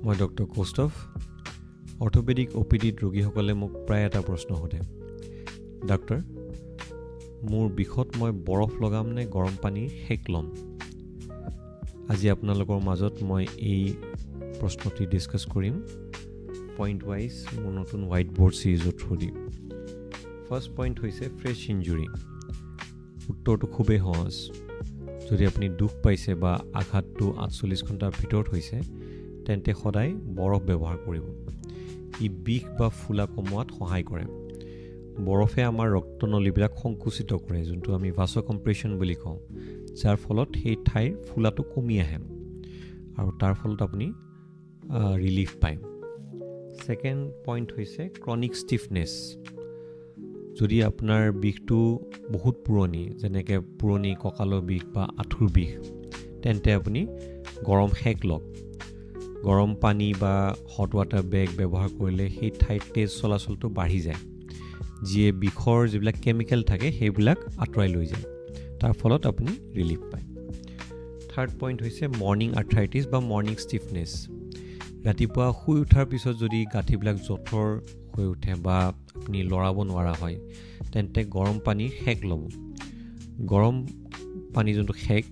মই doctor Kaustav orthopaedic অপিডিত ৰোগীসকলে মোক প্ৰায় এটা প্ৰশ্ন সোধে ডক্টৰ মোৰ বিষত মই বৰফ লগাম নে গৰম পানীৰ সেক ল'ম আজি আপোনালোকৰ মাজত মই এই প্ৰশ্নটি ডিছকাছ কৰিম পইণ্ট ৱাইজ মোৰ নতুন হোৱাইট বৰ্ড চিৰিজৰ থ্ৰু দি ফাৰ্ষ্ট পইণ্ট হৈছে ফ্ৰেছ ইঞ্জুৰি উত্তৰটো খুবেই সহজ যদি আপুনি দুখ পাইছে বা আঘাতটো 48 ঘণ্টাৰ ভিতৰত হৈছে তেন্তে সদায় বৰফ ব্যৱহাৰ কৰিব ই বিষ বা ফুলা কমোৱাত সহায় কৰে বৰফে আমাৰ ৰক্তনলীবিলাক সংকুচিত কৰে যোনটো আমি ভাছ'কম্প্ৰেশ্যন বুলি কওঁ যাৰ ফলত সেই ঠাইৰ ফুলাটো কমি আহে আৰু তাৰ ফলত আপুনি ৰিলিফ পায় ছেকেণ্ড পইণ্ট হৈছে ক্ৰনিক ষ্টিফনেছ যদি আপোনাৰ বিষটো বহুত পুৰণি যেনেকৈ পুৰণি কঁকালৰ বিষ বা আঁঠুৰ বিষ তেন্তে আপুনি গৰম সেক লওক গৰম পানী বা হট ৱাটাৰ বেগ ব্যৱহাৰ কৰিলে সেই ঠাইত তেজ চলাচলটো বাঢ়ি যায় যিয়ে বিষৰ যিবিলাক কেমিকেল থাকে সেইবিলাক আঁতৰাই লৈ যায় তাৰ ফলত আপুনি ৰিলিফ পায় থাৰ্ড পইণ্ট হৈছে মৰ্ণিং আৰ্থ্ৰাইটিছ বা মৰ্ণিং ষ্টিফনেছ ৰাতিপুৱা শুই উঠাৰ পিছত যদি গাঁঠিবিলাক জঠৰ হৈ উঠে বা আপুনি লৰাব নোৱাৰা হয় তেন্তে গৰম পানীৰ সেক ল'ব গৰম পানী যোনটো সেক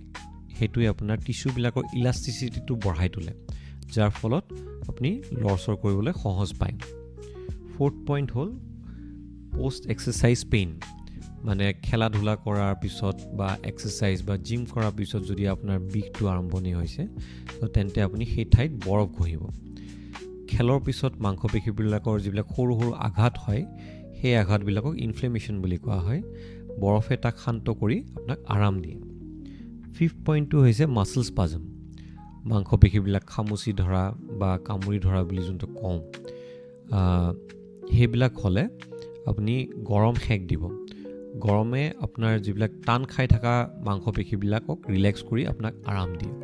সেইটোৱে আপোনাৰ টিচুবিলাকৰ ইলাষ্টিচিটিটো বঢ়াই তোলে যাৰ ফলত আপুনি লৰচৰ কৰিবলৈ সহজ পায় ফ'ৰ্থ পইণ্ট হ'ল পষ্ট এক্সাৰচাইজ পেইন মানে খেলা ধূলা কৰাৰ পিছত বা এক্সাৰচাইজ বা জিম কৰাৰ পিছত যদি আপোনাৰ বিষটো আৰম্ভণি হৈছে তেন্তে আপুনি সেই ঠাইত বৰফ ঘঁহিব খেলৰ পিছত মাংসপেশীবিলাকৰ যিবিলাক সৰু সৰু আঘাত হয় সেই আঘাতবিলাকক ইনফ্লেমেশ্যন বুলি কোৱা হয় বৰফে তাক শান্ত কৰি আপোনাক আৰাম দিয়ে ফিফ্থ পইণ্টটো হৈছে মাছল স্পাজম মাংসপেশীবিলাক খামুচি ধৰা বা কামুৰি ধৰা বুলি যোনটো কওঁ সেইবিলাক হ'লে আপুনি গৰম সেক দিব গৰমে আপোনাৰ যিবিলাক টান খাই থকা মাংসপেশীবিলাকক ৰিলেক্স কৰি আপোনাক আৰাম দিয়ে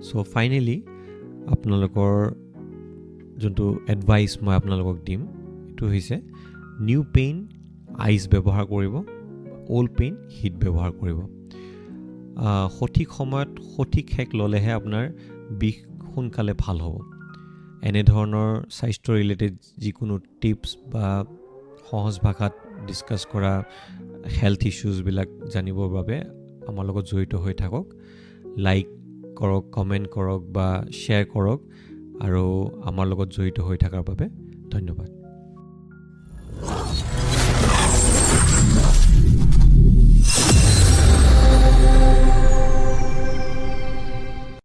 চ' ফাইনেলি আপোনালোকৰ যোনটো এডভাইচ মই আপোনালোকক দিম এইটো হৈছে নিউ পেইন আইচ ব্যৱহাৰ কৰিব অল্ড পেইন হিট ব্যৱহাৰ কৰিব সঠিক সময়ত সঠিক সেক ল'লেহে আপোনাৰ বিষ সোনকালে ভাল হ'ব এনেধৰণৰ স্বাস্থ্য ৰিলেটেড যিকোনো টিপছ বা সহজ ভাষাত ডিছকাছ কৰা হেল্থ ইছ্যুজবিলাক জানিবৰ বাবে আমাৰ লগত জড়িত হৈ থাকক লাইক কৰক কমেণ্ট কৰক বা শ্বেয়াৰ কৰক আৰু আমাৰ লগত জড়িত হৈ থকাৰ বাবে ধন্যবাদ